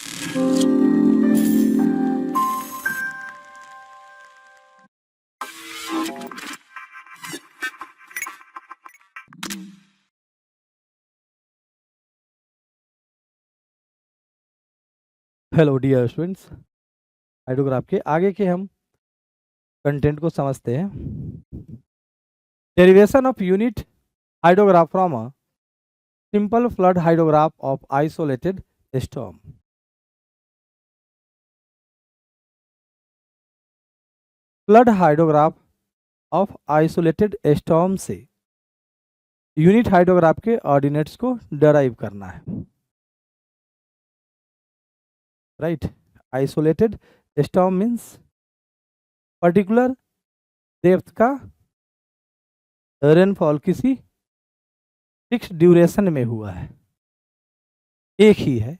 Hello dear students, hydrograph के आगे के हम कंटेंट को समझते हैं। Derivation of unit hydrograph from a simple flood hydrograph of isolated storm. Flood hydrograph of isolated storm से यूनिट हाइड्रोग्राफ के ऑर्डिनेट्स को डराइव करना है। Right, isolated storm means particular depth का रेनफॉल किसी फिक्स ड्यूरेशन में हुआ है, एक ही है।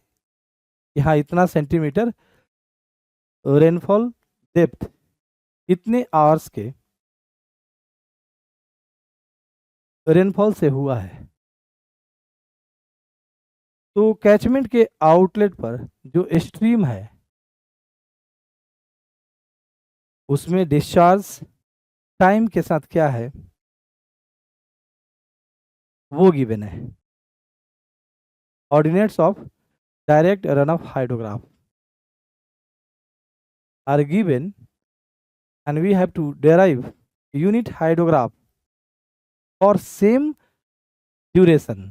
यहाँ इतना सेंटीमीटर रेनफॉल डेप्थ इतने आवर्स के रेनफॉल से हुआ है। तो कैचमेंट के आउटलेट पर जो स्ट्रीम है उसमें डिस्चार्ज टाइम के साथ क्या है वो गिवन है। Ordinates of direct run of hydrograph are given and we have to derive unit hydrograph for same duration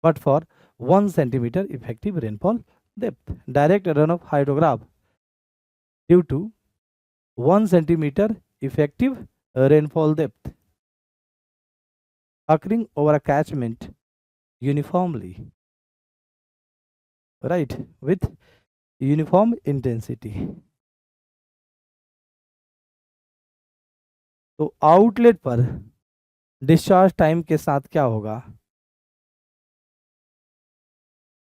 but for 1 centimeter effective rainfall depth. Direct runoff hydrograph due to 1 centimeter effective rainfall depth occurring over a catchment uniformly, right, with uniform intensity. तो outlet पर discharge time के साथ क्या होगा,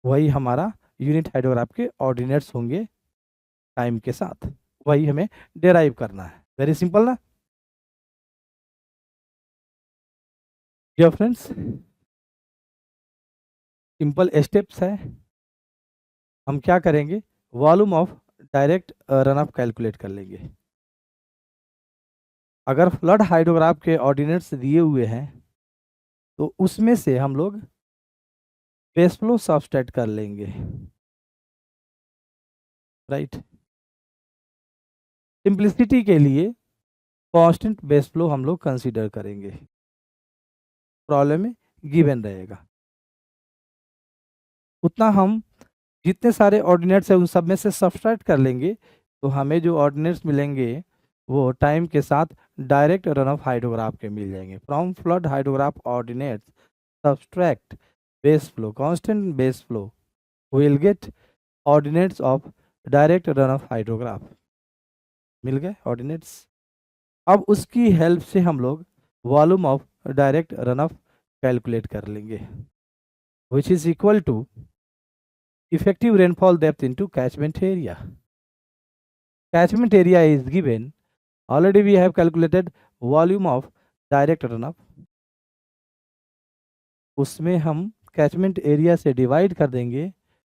वही हमारा unit hydrograph के ordinates होंगे टाइम के साथ, वही हमें डेराइव करना है। वेरी सिंपल ना डियर फ्रेंड्स, सिंपल स्टेप्स है। हम क्या करेंगे, volume of direct run off calculate कर लेंगे। अगर फ्लड हाइड्रोग्राफ के ऑर्डिनेट्स दिए हुए हैं तो उसमें से हम लोग बेस फ्लो सब्सट्रैक्ट कर लेंगे। राइट, सिंप्लिसिटी के लिए कांस्टेंट बेस फ्लो हम लोग कंसीडर करेंगे, प्रॉब्लम में गिवन रहेगा। उतना हम जितने सारे ऑर्डिनेट्स हैं उन सब में से सब्सट्रैक्ट कर लेंगे तो हमें जो ऑर्डिनेट्स मिलेंगे वो टाइम के साथ डायरेक्ट रन ऑफ हाइड्रोग्राफ के मिल जाएंगे। From flood hydrograph ordinates subtract base flow constant base flow will get ordinates of direct run of hydrograph. मिल गए ऑर्डिनेट्स। अब उसकी हेल्प से हम लोग volume of direct run off calculate कर लेंगे, which is equal to effective rainfall depth into catchment area. Catchment area is given, already we have calculated volume of direct runoff, उसमें हम catchment area से divide कर देंगे,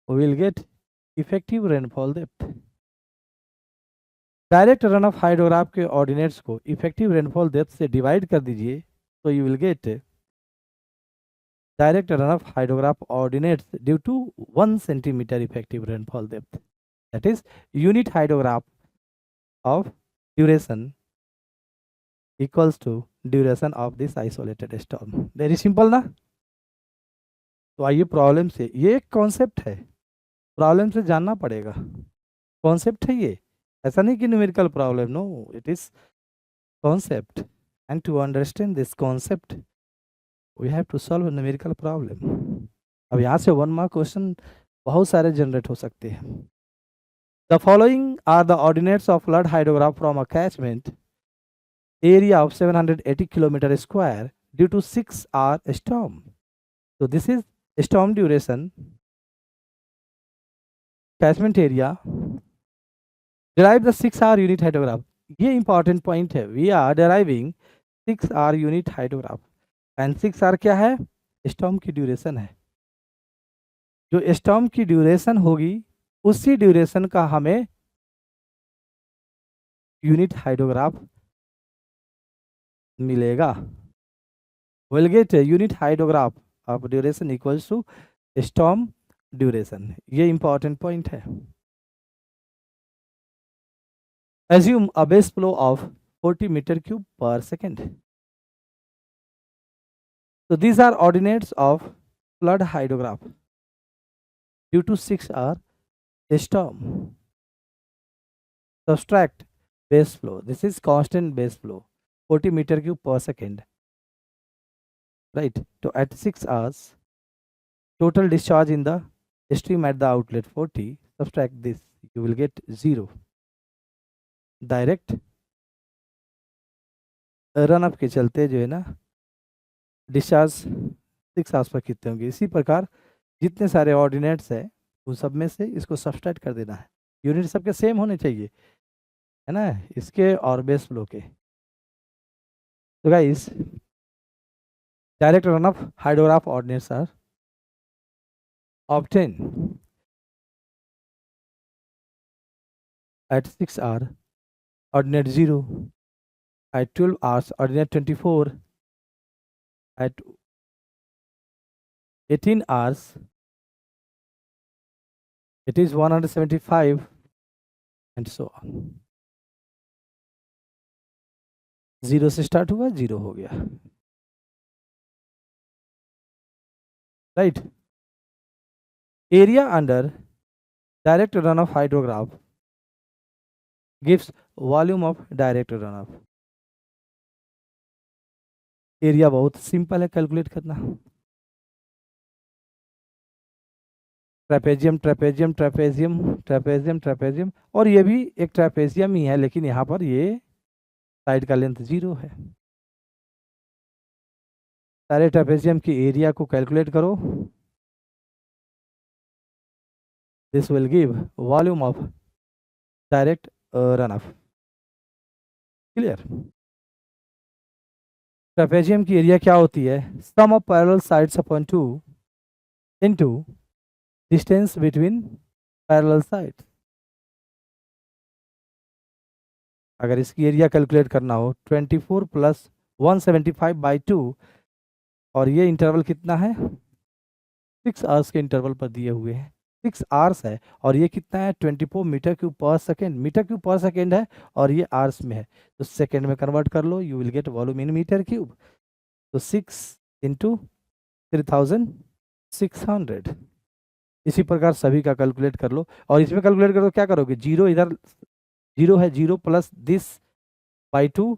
we will get effective rainfall depth. Direct run of hydrograph के ordinates को effective rainfall depth से divide कर दीजिए तो you will gate direct runoff hydrograph ordinates due to 1 centimeter effective rainfall depth, that is unit hydrograph of duration equals to duration of this isolated storm. Very simple ना। तो आइए problem से, ये एक कॉन्सेप्ट है, प्रॉब्लम से जानना पड़ेगा। कॉन्सेप्ट है ये, ऐसा नहीं कि numerical problem, no, it is concept and to understand this concept we have to solve a numerical problem. अब यहाँ से 1 मार्क क्वेश्चन बहुत सारे जनरेट हो सकते हैं। The following are the ordinates of flood hydrograph from a catchment area of 780 km square due to 6-hour storm. So this is storm duration, catchment area, derive the 6-hour unit hydrograph. ये important point है, we are deriving 6-hour unit hydrograph and 6 hour क्या है, storm की duration है। जो storm की duration होगी उसी ड्यूरेशन का हमें यूनिट हाइड्रोग्राफ मिलेगा। Will get unit hydrograph of duration equals to storm duration. ये इंपॉर्टेंट पॉइंट है। Assume a base flow of 40 meter cube per second. So these are ordinates of flood hydrograph due to 6 hour storm. Subtract base flow. This is constant base flow, 40 meter cube per second. Right. So at 6 hours, total discharge in the stream at the outlet 40. Subtract this, you will get 0. Direct run up के चलते जो है ना discharge 6 hours per कितने होंगे। इसी प्रकार जितने सारे ऑर्डिनेट्स है उन सब में से इसको सब्सट्रैक्ट कर देना है। यूनिट सबके सेम होने चाहिए, है ना, इसके और बेस फ्लो के। तो guys direct run of hydrograph ordinates are obtain at 6 hour ordinate 0, at 12 hours ordinate 24, at 18 hours it is 175 and so on। 0 से स्टार्ट हुआ 0 हो गया, right. Area under direct run of hydrograph gives volume of direct runoff। Area बहुत simple है calculate करना। Trapezium trapezium trapezium trapezium trapezium, और ये भी एक ट्रेपेजियम ही है, लेकिन यहाँ पर ये साइड का लेंथ 0 है। सारे ट्रेपेजियम की एरिया को कैलकुलेट करो। This will give volume of direct run off. Clear. Trapezium की एरिया क्या होती है? Sum of parallel sides upon 2 into distance between parallel sides. अगर इसकी एरिया कैलकुलेट करना हो 24 प्लस 175/2, और ये इंटरवल कितना है? 6 आवर्स के इंटरवल पर दिए हुए हैं। 6 आवर्स है और ये कितना है? 24 metre cube per second. Metre cube per second है और ये आवर्स में है, तो सेकेंड में कन्वर्ट कर लो, you will get volume in metre cube. तो 6 इंटू 3600। इसी प्रकार सभी का कैलकुलेट कर लो, और इसमें कैलकुलेट कर दो। क्या करोगे? 0 इधर 0 है, 0 plus this by 2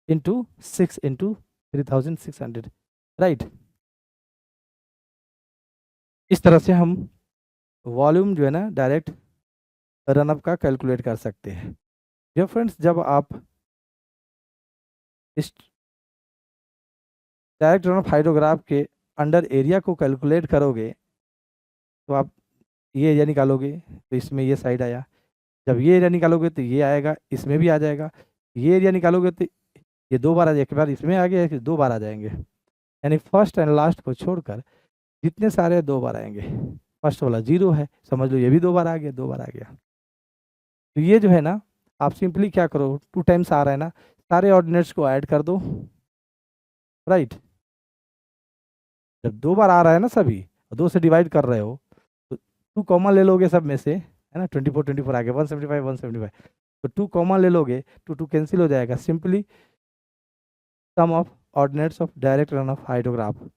into 6 into 3600, right. इस तरह से हम वॉल्यूम जो है ना डायरेक्ट रनअप का कैलकुलेट कर सकते हैं। डियर फ्रेंड्स, जब आप इस डायरेक्ट रनअप हाइड्रोग्राफ के अंडर एरिया को कैलकुलेट करोगे तो आप ये एरिया निकालोगे तो इसमें ये साइड आया, जब ये एरिया निकालोगे तो ये आएगा, इसमें भी आ जाएगा। ये एरिया निकालोगे तो ये 2 बार आ जाए, एक बार इसमें आ गया, 2 बार आ जाएंगे। यानी फर्स्ट एंड लास्ट को छोड़कर जितने सारे 2 बार आएंगे। फर्स्ट वाला 0 है, समझ लो ये भी 2 बार आ गया, 2 बार आ गया। तो ये जो है ना, आप सिंपली क्या करो, 2 टाइम्स आ रहा है ना, सारे ऑर्डिनेट्स को ऐड कर दो, राइट। जब 2 बार आ रहा है ना सभी, 2 से डिवाइड कर रहे हो तो 2 कॉमन ले लोगे सब में से, है ना। 24 24 आ गया, 175 175, तो 2 कॉमन ले लोगे, 2 2 कैंसिल हो जाएगा। Simply some of ordinates of direct run of hydrograph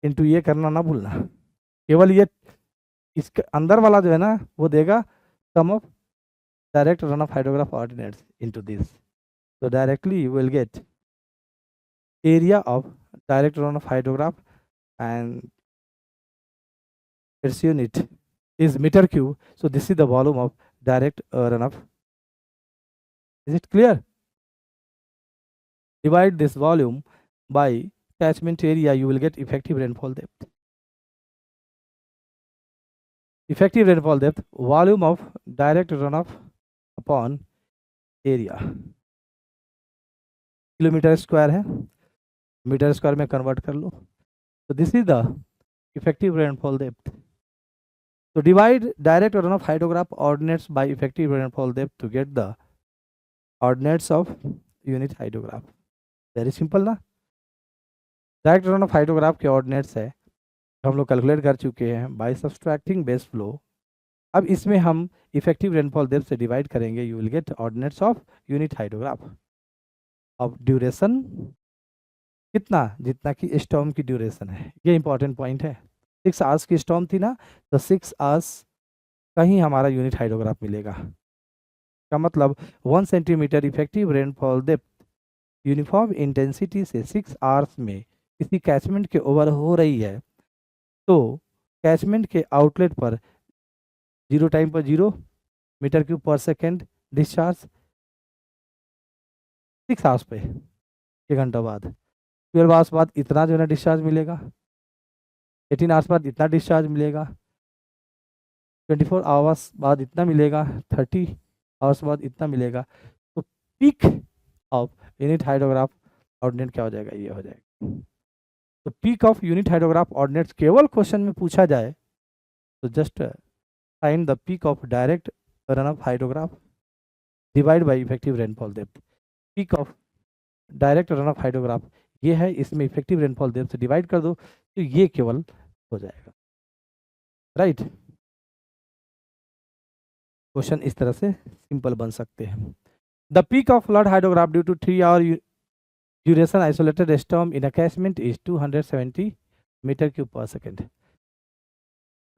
into ये करना ना भूलना। केवल ये इसके अंदर वाला जो है ना वो देगा sum of direct run of hydrograph ordinates into this. So directly you will get area of direct run of hydrograph, and its unit is meter cube. So this is the volume of direct runoff. Is it clear? Divide this volume by catchment area, you will get effective rainfall depth. Effective rainfall depth, volume of direct runoff upon area। Kilometre square है, metre square में convert कर लो। So this is the effective rainfall depth. So divide direct runoff hydrograph ordinates by effective rainfall depth to get the ordinates of unit hydrograph. Very simple ना. Direct runoff hydrograph के ordinates है हम लोग calculate कर चुके हैं bye subtracting base flow. अब इसमें हम इफेक्टिव रेनफॉल डेप्थ से डिवाइड करेंगे. You will get ordinates of unit hydrograph. अब ड्यूरेशन कितना, जितना कि स्टॉर्म की ड्यूरेशन है. ये इंपॉर्टेंट पॉइंट है. 6 आवर्स की स्टॉर्म थी ना, तो 6 आवर्स का ही हमारा यूनिट हाइड्रोग्राफ मिलेगा. का मतलब 1 centimetre effective rainfall depth uniform intensity से 6 आवर्स में किसी कैचमेंट के ओवर हो रही है, तो कैचमेंट के आउटलेट पर 0 टाइम पर 0 metre cube per second discharge. 6 hours पे 1 घंटा बाद. 12 आवर्स बाद इतना जो है ना डिस्चार्ज मिलेगा. 18 आवर्स बाद इतना डिस्चार्ज मिलेगा. 24 आवर्स बाद इतना मिलेगा. 30 आवर्स बाद इतना मिलेगा. तो peak of unit hydrograph ordinate क्या हो जाएगा, ये हो जाएगा. तो peak of unit hydrograph ordinates केवल क्वेश्चन में पूछा जाए तो just find the peak of direct run-of hydrograph divide by effective rainfall depth. Peak of direct run-of hydrograph ये है, इसमें इफेक्टिव रेनफॉल डेप्थ से डिवाइड कर दो तो ये केवल हो जाएगा. राइट. क्वेश्चन इस तरह से सिंपल बन सकते हैं. The peak of flood hydrograph due to 3 hour duration isolated storm in a catchment is 270 metre cube per second.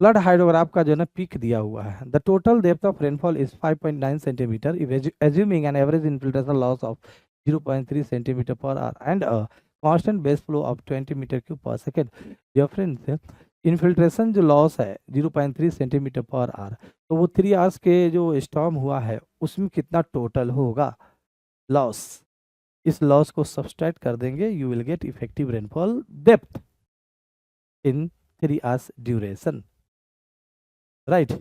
Flood hydrograph का जो है ना पीक दिया हुआ है. The total depth of rainfall is 5.9 centimetre assuming an average infiltration loss of 0.3 centimetre per hour and a constant base flow of 20 metre cube per second. Dear friends, infiltration जो loss है 0.3 centimetre per our, तो वो 3 hours के जो storm हुआ है उसमें कितना टोटल होगा लॉस. इस लॉस को सब्सट्रैक्ट कर देंगे. You will get effective rainfall depth in 3 hours duration. Right.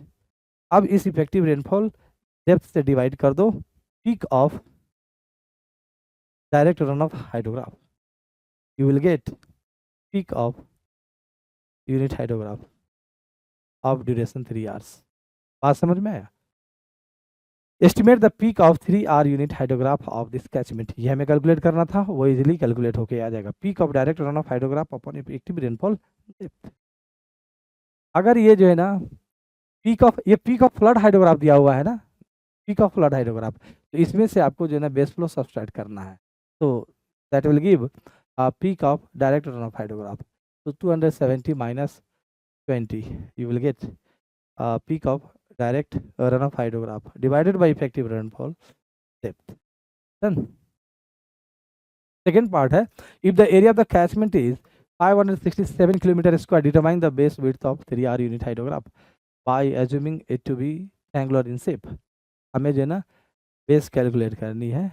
अब इस इफेक्टिव रेनफॉल डेप्थ से डिवाइड कर दो peak of direct run of hydrograph. You will get peak of unit hydrograph of duration 3 hours. बात समझ में आया. Estimate the peak of 3 hour unit hydrograph of this catchment. ये हमें कैलकुलेट करना था, वो इजीली कैलकुलेट होके आ जाएगा. Peak of direct run of hydrograph upon effective rainfall depth. अगर ये जो है ना पीक ऑफ फ्लड हाइड्रोग्राफ दिया हुआ है ना, पीक ऑफ फ्लड हाइड्रोग्राफ, तो इसमें से आपको जो है ना बेस फ्लो सब्सट्रैक्ट करना है. तो that will give peak of direct run of hydrograph. तो 270 minus 20 you will get peak of direct runoff hydrograph divided by effective rainfall depth. Done. Second part है, if the area of the catchment is 567 kilometer square, determine the base width of 3R unit hydrograph by assuming it to be triangular in shape. हमें जो है ना base calculate करनी है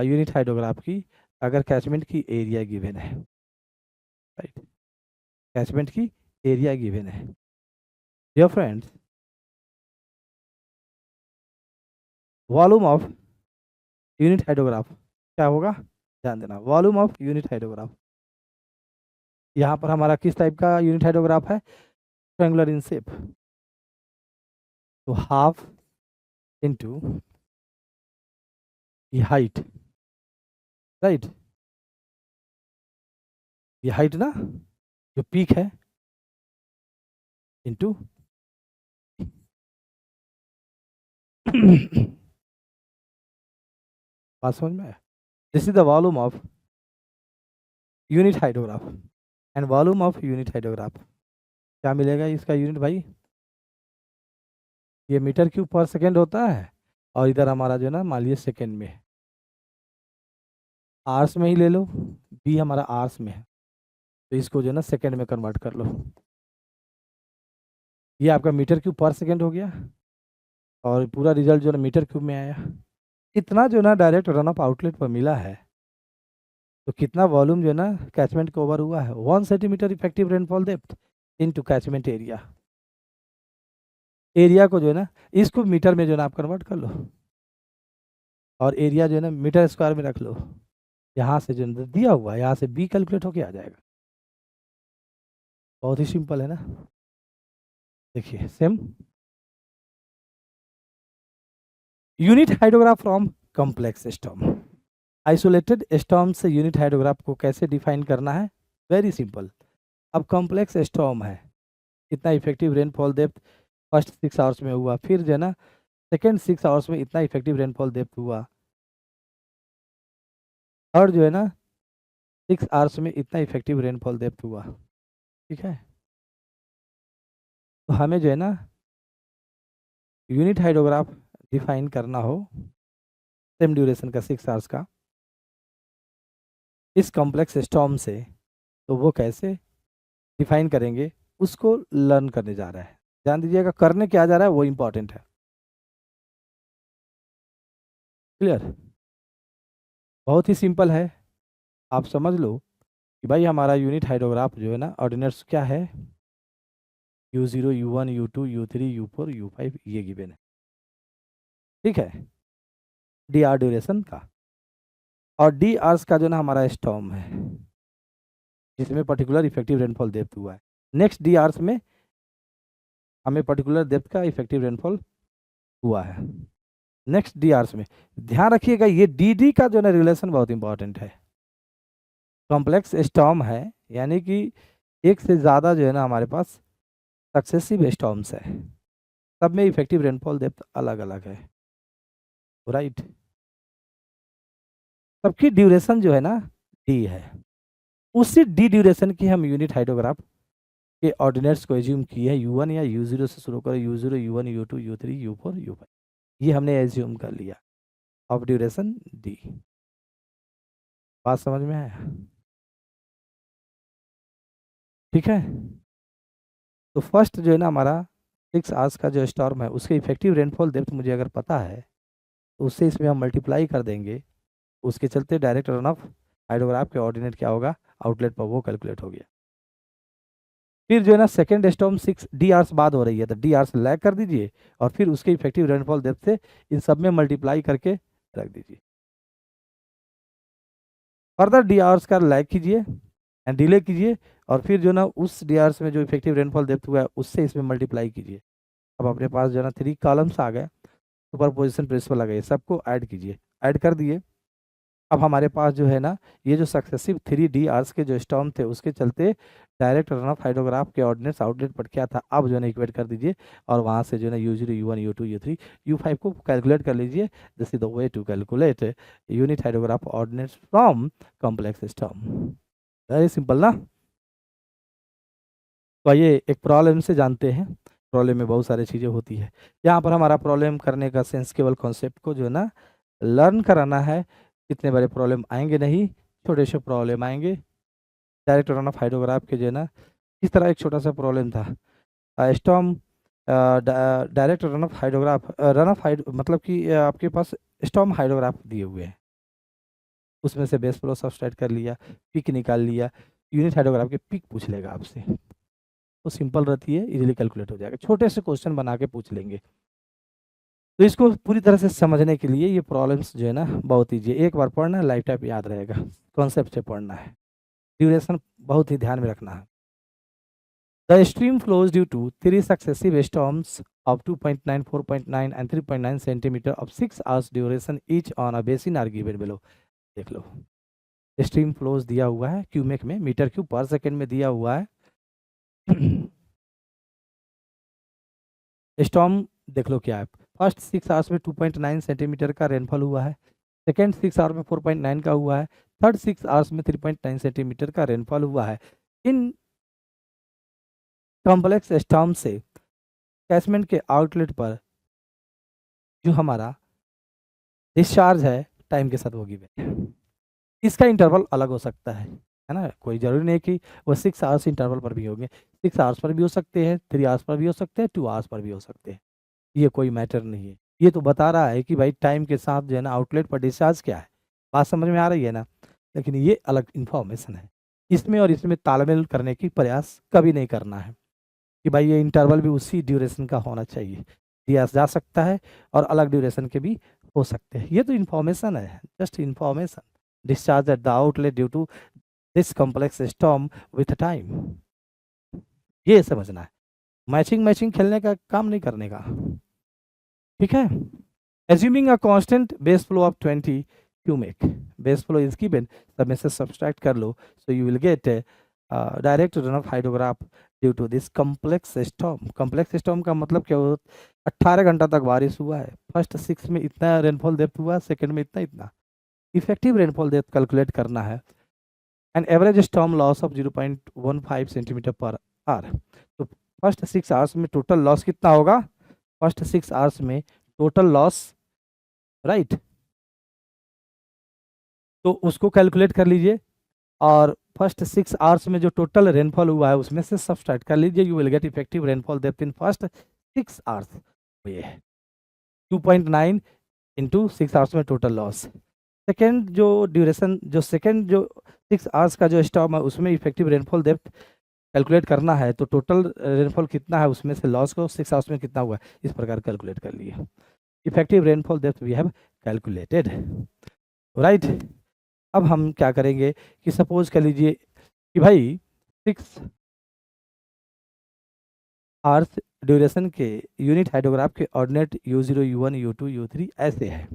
unit hydrograph की अगर catchment की एरिया गिवन है. राइट. कैचमेंट की एरिया गिवन है. Dear friends, volume of unit hydrograph क्या होगा, ध्यान देना. वॉल्यूम ऑफ यूनिट हाइड्रोग्राफ, यहाँ पर हमारा किस टाइप का यूनिट हाइड्रोग्राफ है, ट्रायंगुलर इन शेप. तो हाफ इनटू ये हाइट. राइट. ये हाइट ना जो पीक है इनटू बात समझ में आया. This is the volume of unit hydrograph and volume of unit hydrograph क्या मिलेगा इसका यूनिट भाई, ये मीटर क्यूब पर सेकेंड होता है और इधर हमारा जो है ना मान लीजिए सेकेंड में, आर्स में ही ले लो, बी हमारा आर्स में है तो इसको जो है ना सेकेंड में कन्वर्ट कर लो. ये आपका मीटर क्यूब पर सेकेंड हो गया और पूरा रिजल्ट जो है ना मीटर क्यूब में आया. इतना जो ना डायरेक्ट रन ऑफ आउटलेट पर मिला है, तो कितना वॉल्यूम जो है ना कैचमेंट को ओवर हुआ है, 1 centimetre effective rainfall depth into catchment area. Area को जो है ना इसको मीटर में जो है ना आप कन्वर्ट कर लो और एरिया जो है ना मीटर स्क्वायर में रख लो. यहाँ से जो दिया हुआ है यहाँ से बी कैलकुलेट होके आ जाएगा. बहुत ही सिंपल है ना। देखिए same unit hydrograph from complex storm. Isolated storm से यूनिट हाइड्रोग्राफ को कैसे डिफाइन करना है? Very simple. अब कॉम्प्लेक्स स्टॉर्म है, इतना effective rainfall depth first 6 hours में हुआ, फिर जो है ना सेकेंड 6 आवर्स में इतना इफेक्टिव रेनफॉल डेप्थ हुआ, और जो है ना 6 आवर्स में इतना इफेक्टिव रेनफॉल डेप्थ हुआ। ठीक है, तो हमें जो है ना यूनिट हाइड्रोग्राफ डिफाइन करना हो सेम ड्यूरेशन का 6 आवर्स का इस कॉम्प्लेक्स स्टॉर्म से, तो वो कैसे डिफाइन करेंगे उसको लर्न करने जा रहा है। ध्यान दीजिएगा, करने क्या जा रहा है वो इंपॉर्टेंट है। क्लियर? बहुत ही सिंपल है, आप समझ लो कि भाई हमारा यूनिट हाइड्रोग्राफ जो है ना ऑर्डिनेट्स क्या है, U0 U1 U2 U3 U4 U5 ये गिवन है। ठीक है, डी आर ड्यूरेशन का, और डी आर्स का जो ना हमारा स्टॉर्म है जिसमें पर्टिकुलर इफेक्टिव रेनफॉल डेप्थ हुआ है। नेक्स्ट डी आर्स में हमें पर्टिकुलर डेप्थ का इफेक्टिव रेनफॉल हुआ है। नेक्स्ट डी आर्स में ध्यान रखिएगा ये डी डी का जो ना रिलेशन बहुत इंपॉर्टेंट है। कॉम्प्लेक्स स्टॉर्म है यानी कि एक से ज़्यादा जो है ना हमारे पास सक्सेसिव स्टॉर्म्स है, सब में इफेक्टिव रेनफॉल डेप्थ अलग अलग है। राइट, सबकी ड्यूरेशन जो है ना डी है, उसी डी ड्यूरेशन की हम यूनिट हाइड्रोग्राफ के ऑर्डिनेट्स को एज्यूम किए हैं, U1 या U0 से शुरू करो, U0 U1 U2 U3 U4 U5 ये हमने एज्यूम कर लिया ऑफ ड्यूरेशन डी। बात समझ में आया? ठीक है, तो फर्स्ट जो है ना हमारा 6 आवर्स का जो स्टॉर्म है उसके इफेक्टिव रेनफॉल डेप्थ मुझे अगर पता है तो उससे इसमें हम मल्टीप्लाई कर देंगे, उसके चलते डायरेक्ट रन ऑफ हाइड्रोग्राफ के ऑर्डिनेट क्या होगा आउटलेट पर वो कैलकुलेट हो गया। फिर जो है ना सेकेंड स्टॉर्म 6 D आवर्स बाद हो रही है तो D आवर्स लैग कर दीजिए और फिर उसके इफेक्टिव रेनफॉल डेप्थ से इन सब में मल्टीप्लाई करके रख दीजिए। फर्दर D आवर्स का लैग कीजिए एंड डिले कीजिए और फिर जो ना उस D आवर्स में जो इफेक्टिव रेनफॉल डेप्थ हुआ है उससे इसमें मल्टीप्लाई कीजिए। अब अपने पास जो है ना 3 कॉलम्स आ गए, सुपर पोजिशन प्रिंसिपल लगाइए, सबको ऐड कीजिए, ऐड कर दिए। अब हमारे पास जो है ना ये जो सक्सेसिव 3 D आवर्स के जो स्टॉर्म थे उसके चलते डायरेक्ट रन ऑफ हाइड्रोग्राफ के ऑर्डिनेट्स आउटलेट पर क्या था अब जो है ना इक्वेट कर दीजिए और वहाँ से जो है ना U0 U1 U2 U3 U5 को कैलकुलेट कर लीजिए। This is the way to calculate unit hydrograph ordinates from complex storm. Very simple ना। तो आइए एक प्रॉब्लम से जानते हैं, प्रॉब्लम में बहुत सारी चीज़ें होती है। यहाँ पर हमारा प्रॉब्लम करने का सेंस केवल कॉन्सेप्ट को जो है ना लर्न कराना है। इतने बड़े प्रॉब्लम आएंगे नहीं, छोटे से प्रॉब्लम आएंगे। डायरेक्ट रन ऑफ हाइड्रोग्राफ के जो है ना इस तरह एक छोटा सा प्रॉब्लम था, storm direct run of hydrograph run of hide मतलब कि आपके पास स्टॉर्म हाइड्रोग्राफ दिए हुए हैं, उसमें से बेस फ्लो सब्सट्रैक्ट कर लिया, पिक निकाल लिया, यूनिट हाइड्रोग्राफ के पिक पूछ लेगा आपसे, तो सिंपल रहती है, इजीली कैलकुलेट हो जाएगा। छोटे से क्वेश्चन बना के पूछ लेंगे। तो इसको पूरी तरह से समझने के लिए ये प्रॉब्लम्स जो है ना बहुत ईजी है, एक बार पढ़ना है लाइफ टाइम याद रहेगा, कॉन्सेप्ट से पढ़ना है, ड्यूरेशन बहुत ही ध्यान में रखना है। The stream flows due to 3 successive storms of 2.9, 4.9 and 3.9 centimetre of 6 hours duration each on a basin are given below. देख लो स्ट्रीम फ्लोज दिया हुआ है क्यूमेक में, मीटर क्यूब पर सेकेंड में दिया हुआ है। स्टॉर्म देख लो क्या है, फर्स्ट 6 आवर्स में 2.9 सेंटीमीटर का रेनफॉल हुआ है, सेकेंड 6 आवर में 4.9 का हुआ है, थर्ड 6 आवर्स में 3.9 सेंटीमीटर का रेनफॉल हुआ है। इन कॉम्प्लेक्स स्टॉर्म से कैचमेंट के आउटलेट पर जो हमारा डिस्चार्ज है टाइम के साथ वो गिवन, इसका इंटरवल अलग हो सकता है ना, कोई ज़रूरी नहीं कि वो 6 आवर्स इंटरवल पर भी होंगे, 6 आवर्स पर भी हो सकते हैं, 3 आवर्स पर भी हो सकते हैं, 2 आवर्स पर भी हो सकते हैं, ये कोई मैटर नहीं है। ये तो बता रहा है कि भाई टाइम के साथ जो है ना आउटलेट पर डिस्चार्ज क्या है। बात समझ में आ रही है ना? लेकिन ये अलग इन्फॉर्मेशन है, इसमें और इसमें तालमेल करने की प्रयास कभी नहीं करना है कि भाई ये इंटरवल भी उसी ड्यूरेशन का होना चाहिए, दिया जा सकता है और अलग ड्यूरेशन के भी हो सकते हैं। ये तो इन्फॉर्मेशन है, just information. Discharge at the outlet due to this complex storm with time. ये समझना है, मैचिंग मैचिंग खेलने का काम नहीं करने का, ठीक है। Assuming a constant base flow of 20 cumec, base flow is given, सब में से सब्सट्रैक्ट कर लो, so you will get direct run of hydrograph due to this complex storm. Complex storm का मतलब क्या हो, 18 घंटा तक बारिश हुआ है, फर्स्ट 6 में इतना रेनफॉल डेप्थ हुआ, सेकंड में इतना इतना, इफेक्टिव रेनफॉल डेप्थ कैलकुलेट करना है, and average storm loss of 0.15 centimetre per our. तो फर्स्ट 6 आवर्स में टोटल लॉस कितना होगा, फर्स्ट 6 आवर्स में टोटल लॉस, राइट, तो उसको कैलकुलेट कर लीजिए, और फर्स्ट 6 आवर्स में जो टोटल रेनफॉल हुआ है उसमें से सब्सट्रैक्ट कर लीजिए, you will get effective rainfall depth in first 6 hours, ये है 2.9 इंटू 6 आवर्स में टोटल लॉस। सेकेंड जो ड्यूरेशन, जो सेकेंड जो 6 आवर्स का जो स्टॉर्म है उसमें इफेक्टिव रेनफॉल डेप्थ कैलकुलेट करना है, तो टोटल रेनफॉल कितना है उसमें से लॉस को 6 आवर्स में कितना हुआ है इस प्रकार कैलकुलेट कर लिए, effective rainfall depth we have calculated, right. अब हम क्या करेंगे कि सपोज कर लीजिए कि भाई 6 आवर्स ड्यूरेशन के यूनिट हाइड्रोग्राफ के ordinate U0 U1 U2 U3 ऐसे है,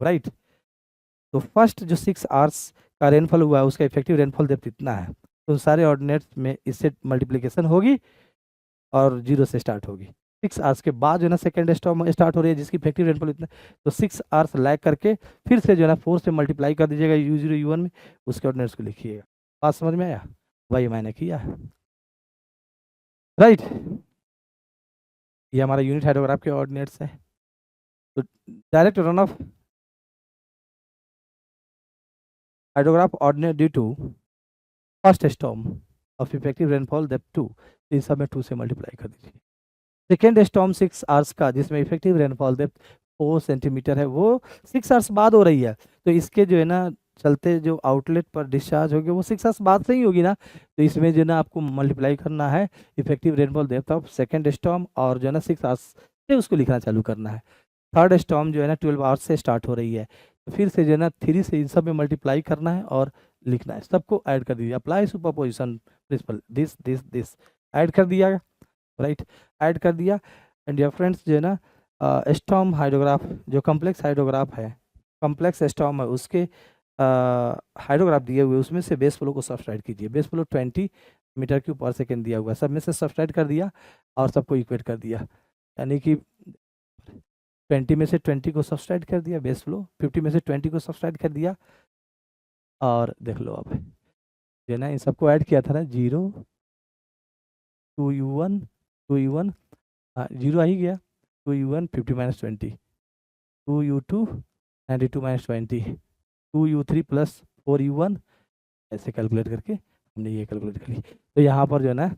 राइट। तो फर्स्ट जो 6 आवर्स का रेनफॉल हुआ है उसका इफेक्टिव रेनफॉल डेप्थ इतना है, तो सारे ऑर्डिनेट्स में इससे मल्टीप्लिकेशन होगी और 0 से स्टार्ट होगी। 6 आवर्स के बाद जो है ना सेकेंड स्टॉर्म स्टार्ट हो रही है जिसकी इफेक्टिव रेनफॉल इतना, तो 6 आवर्स लैग करके फिर से जो है ना 4 से मल्टीप्लाई कर दीजिएगा U0 U1 में, उसके ऑर्डिनेट्स को लिखिएगा। बात समझ में आया, वही मैंने किया, राइट। ये हमारा यूनिट हाइड्रोग्राफ के ऑर्डिनेट्स है। तो direct run of hydrograph ordinate due to first storm of effective rainfall depth 2, इन सब में 2 से मल्टीप्लाई कर दीजिए। सेकेंड स्टॉर्म 6 आवर्स का जिसमें इफेक्टिव रेनफॉल डेप्थ 4 सेंटीमीटर है, वो 6 आवर्स बाद हो रही है, तो इसके जो है ना चलते जो आउटलेट पर डिस्चार्ज होगी वो 6 आवर्स बाद से ही होगी ना, तो इसमें जो है ना आपको मल्टीप्लाई करना है effective rainfall depth of second storm, और जो है ना 6 आवर्स से उसको लिखना चालू करना है। थर्ड स्टॉर्म जो है ना 12 आवर्स से स्टार्ट हो रही है, तो फिर से जो है ना 3 से इन सब में मल्टीप्लाई करना है और लिखना है, सबको ऐड कर दीजिए, apply superposition principle, this add कर दिया, राइट, ऐड कर दिया। एंड डियर फ्रेंड्स जो है ना स्टॉर्म हाइड्रोग्राफ जो कॉम्प्लेक्स हाइड्रोग्राफ है, कॉम्प्लेक्स स्टॉर्म है उसके हाइड्रोग्राफ दिए हुए उसमें से बेस फ्लो को सब्सट्रैक्ट कीजिए, base flow 20 metre cube per second दिया हुआ है, सब में से सब्सट्रैक्ट कर दिया और सबको इक्वेट कर दिया, यानी कि 20 में से 20 को सब्सट्रैक्ट कर दिया बेस फ्लो, 50 में से 20 को सब्सट्रैक्ट कर दिया, और देख लो अब जो है ना इन सबको ऐड किया था ना 0 2U1 2U1, हाँ 0 आ ही गया, 2U1 50 minus 20, 2U2 92 minus 20, 2U3 plus 4U1, ऐसे कैलकुलेट करके हमने ये कैलकुलेट कर ली। तो यहाँ पर जो है ना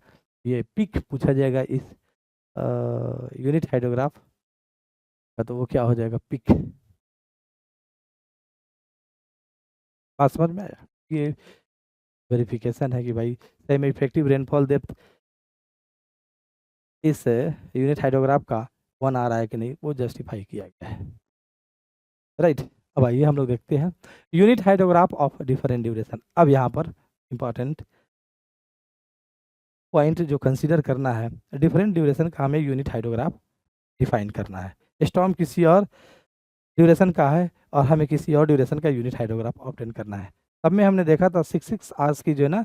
ये पिक पूछा जाएगा इस यूनिट हाइड्रोग्राफ का, तो वो क्या हो जाएगा पिक, बात समझ में आया। ये वेरिफिकेशन है कि भाई सही में इफेक्टिव रेनफॉल डेप्थ इस यूनिट हाइड्रोग्राफ का 1 आ रहा है कि नहीं, वो जस्टिफाई किया गया है, राइट। अब आइए हम लोग देखते हैं unit hydrograph of different duration. अब यहाँ पर इंपॉर्टेंट पॉइंट जो कंसीडर करना है, डिफरेंट ड्यूरेशन का हमें यूनिट हाइड्रोग्राफ डिफाइन करना है, स्टॉर्म किसी और ड्यूरेशन का है और हमें किसी और ड्यूरेशन का यूनिट हाइड्रोग्राफ ऑब्टेन करना है। तब में हमने देखा था 6 आवर्स की जो है ना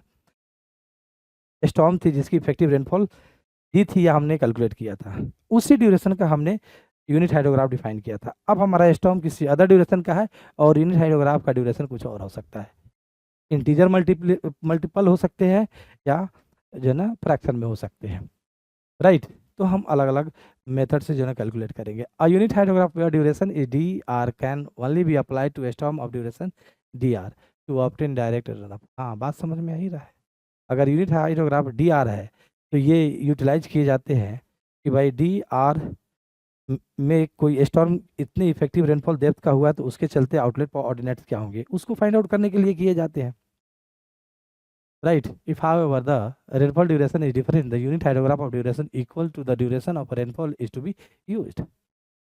स्टॉर्म थी जिसकी इफेक्टिव रेनफॉल दी थी, या हमने कैलकुलेट किया था, उसी ड्यूरेशन का हमने यूनिट हाइड्रोग्राफ डिफाइन किया था। अब हमारा स्टॉर्म किसी अदर ड्यूरेशन का है और यूनिट हाइड्रोग्राफ का ड्यूरेशन कुछ और हो सकता है, इंटीजर मल्टीपल हो सकते हैं या जो है ना फ्रैक्शन में हो सकते हैं, राइट। तो हम अलग अलग मेथड से जो है ना कैलकुलेट करेंगे। A unit hydrograph where duration is DR can only be applied to storm of duration DR to obtain direct run up. हाँ बात समझ में आ ही रहा है, अगर यूनिट हाइड्रोग्राफ DR है तो ये यूटिलाइज किए जाते हैं कि भाई DR में कोई स्टॉर्म इतनी इफेक्टिव रेनफॉल डेप्थ का हुआ है तो उसके चलते आउटलेट पर ऑर्डिनेट्स क्या होंगे उसको फाइंड आउट करने के लिए किए जाते हैं, right. If however the rainfall duration is different, the unit hydrograph of duration equal to the duration of rainfall is to be used.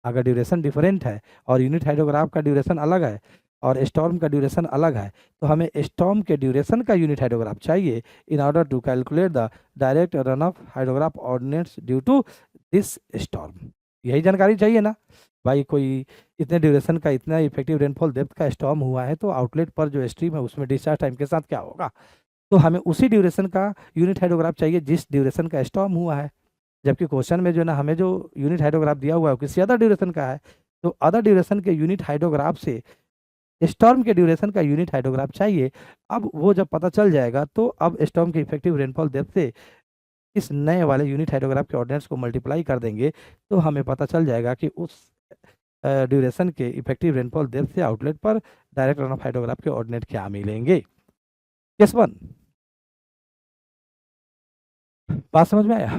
अगर ड्यूरेशन डिफरेंट है और यूनिट हाइड्रोग्राफ का ड्यूरेशन अलग है और स्टॉर्म का ड्यूरेशन अलग है, तो हमें स्टॉर्म के ड्यूरेशन का यूनिट हाइड्रोग्राफ चाहिए in order to calculate the direct run of hydrograph ordinates due to this storm. यही जानकारी चाहिए ना भाई, कोई इतने ड्यूरेशन का इतना इफेक्टिव रेनफॉल डेप्थ का स्टॉर्म हुआ है तो आउटलेट पर जो स्ट्रीम है उसमें डिस्चार्ज टाइम के साथ क्या होगा, तो हमें उसी ड्यूरेशन का यूनिट हाइड्रोग्राफ चाहिए जिस ड्यूरेशन का स्टॉर्म हुआ है। जबकि क्वेश्चन में जो है ना हमें जो यूनिट हाइड्रोग्राफ दिया हुआ है वो किसी अदर ड्यूरेशन का है, तो अदर ड्यूरेशन के यूनिट हाइड्रोग्राफ से स्टॉर्म के ड्यूरेशन का यूनिट हाइड्रोग्राफ चाहिए। अब वो जब पता चल जाएगा तो अब स्टॉर्म के इफेक्टिव रेनफॉल डेप्थ से इस नए वाले यूनिट हाइड्रोग्राफ के ऑर्डिनेट्स को मल्टीप्लाई कर देंगे तो हमें पता चल जाएगा कि उस ड्यूरेशन के इफेक्टिव रेनफॉल डेप्थ से आउटलेट पर डायरेक्ट रन ऑफ हाइड्रोग्राफ के ऑर्डिनेट क्या मिलेंगे। केस 1 बात समझ में आया।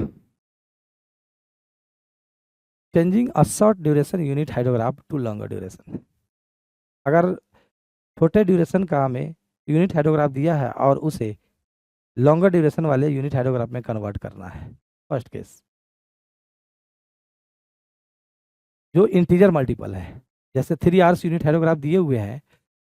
Changing a short duration unit hydrograph to longer duration, अगर छोटे ड्यूरेशन का हमें यूनिट हाइड्रोग्राफ दिया है और उसे लॉन्गर ड्यूरेशन वाले यूनिट हाइड्रोग्राफ में कन्वर्ट करना है। फर्स्ट केस जो इंटीजर मल्टीपल है, जैसे 3 आवर्स यूनिट हाइड्रोग्राफ दिए हुए हैं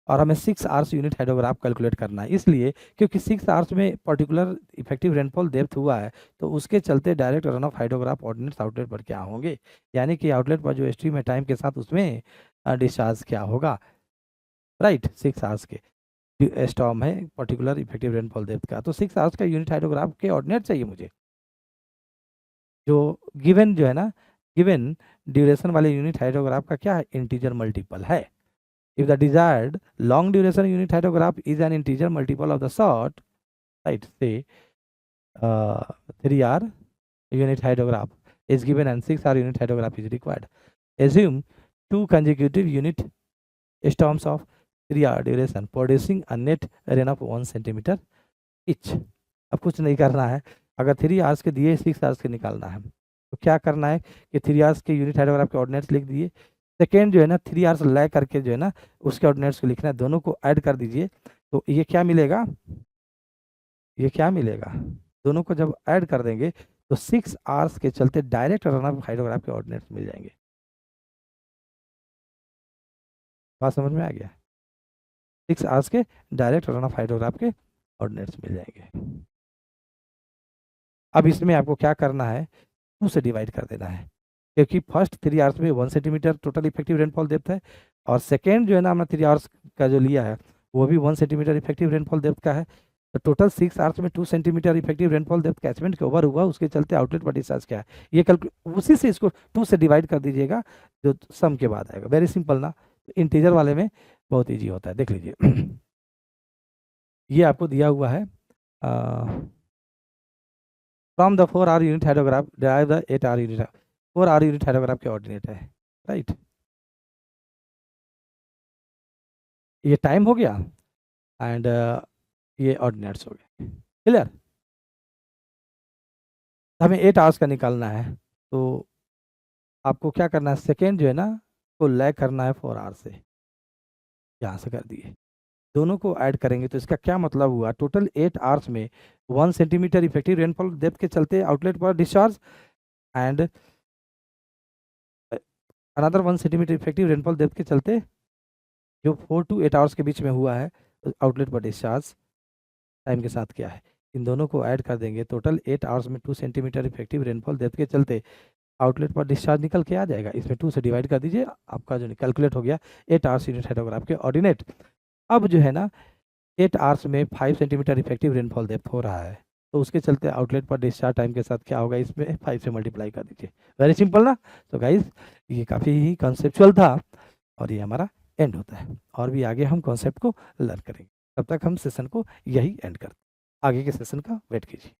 और हमें 6 आवर्स यूनिट हाइड्रोग्राफ कैलकुलेट करना है, इसलिए क्योंकि 6 आवर्स में पर्टिकुलर इफेक्टिव रेनफॉल डेप्थ हुआ है तो उसके चलते direct run of hydrograph ordinates outlet पर क्या होंगे, यानी कि आउटलेट पर जो स्ट्रीम है टाइम के साथ उसमें डिस्चार्ज क्या होगा, राइट। 6 आवर्स के स्टॉर्म है पर्टिकुलर इफेक्टिव रेनफॉल डेप्थ का, तो 6 आवर्स का यूनिट हाइड्रोग्राफ के ऑर्डिनेट चाहिए मुझे, जो गिवन जो है ना गिवन ड्यूरेशन वाले यूनिट हाइड्रोग्राफ का क्या है, इंटीजर मल्टीपल है। If the desired long duration unit hydrograph is an integer multiple of the short, right, say 3R unit hydrograph is given and 6R unit hydrograph is required. Assume 2 consecutive unit storms of 3R duration producing a net rain of 1 centimeter each. अब कुछ नहीं करना है, अगर 3 hours के दिए 6 hours के निकालना है तो क्या करना है कि 3 आवर्स के यूनिट हाइड्रोग्राफ के ऑर्डिनेट्स लिख दिए, सेकेंड जो है ना 3 आवर्स लै करके जो है ना उसके ऑर्डिनेट्स को लिखना है, दोनों को ऐड कर दीजिए तो ये क्या मिलेगा, ये क्या मिलेगा, दोनों को जब ऐड कर देंगे तो 6 आवर्स के चलते डायरेक्ट रन ऑफ हाइड्रोग्राफ के ऑर्डिनेट्स मिल जाएंगे। बात समझ में आ गया, 6 आवर्स के डायरेक्ट रन ऑफ हाइड्रोग्राफ के ऑर्डिनेट्स मिल जाएंगे। अब इसमें आपको क्या करना है, 2 से डिवाइड कर देना है, क्योंकि फर्स्ट 3 आवर्स में 1 centimetre total effective rainfall depth है और सेकेंड जो है ना हमने 3 आवर्स का जो लिया है वो भी 1 सेंटीमीटर इफेक्टिव रेनफॉल डेप्थ का है, तो टोटल 6 आवर्स में 2 centimetre effective rainfall depth catchment के ओवर हुआ, उसके चलते आउटलेट पर डिस्चार्ज क्या है ये उसी से इसको 2 से डिवाइड कर दीजिएगा जो सम के बाद आएगा। वेरी सिंपल ना, इंटीजर वाले में बहुत ईजी होता है, देख लीजिए। ये आपको दिया हुआ है from the 4R unit hydrograph derive the 8R unit, 4R unit hydrograph के ऑर्डिनेट है, राइट। ये टाइम हो गया एंड ये ऑर्डिनेट्स हो गए, क्लियर। हमें 8 आवर्स का निकालना है तो आपको क्या करना है, सेकेंड जो है ना को लैग करना है 4 आवर से, यहाँ से कर दिए, दोनों को ऐड करेंगे तो इसका क्या मतलब हुआ, टोटल 8 आवर्स में 1 सेंटीमीटर इफेक्टिव रेनफॉल डेप्थ के चलते आउटलेट पर discharge and another 1 centimetre effective rainfall depth के चलते जो 4 to 8 आवर्स के बीच में हुआ है आउटलेट पर डिस्चार्ज टाइम के साथ क्या है, इन दोनों को ऐड कर देंगे, टोटल 8 आवर्स में 2 सेंटीमीटर इफेक्टिव रेनफॉल डेप्थ के चलते आउटलेट पर डिस्चार्ज निकल के आ जाएगा, इसमें 2 से डिवाइड कर दीजिए, आपका जो कैलकुलेट हो गया 8 आवर्स यूनिट हाइड्रोग्राफ के ऑर्डिनेट। अब जो है ना 8 आवर्स में 5 सेंटीमीटर इफेक्टिव रेनफॉल डेप्थ हो रहा है तो उसके चलते आउटलेट पर डिस्चार्ज टाइम के साथ क्या होगा, इसमें 5 से मल्टीप्लाई कर दीजिए। वेरी सिंपल ना, तो गाइज ये काफ़ी ही कंसेप्चुअल था और ये हमारा एंड होता है, और भी आगे हम कॉन्सेप्ट को लर्न करेंगे, तब तक हम सेशन को यही एंड करते हैं, आगे के सेशन का वेट कीजिए।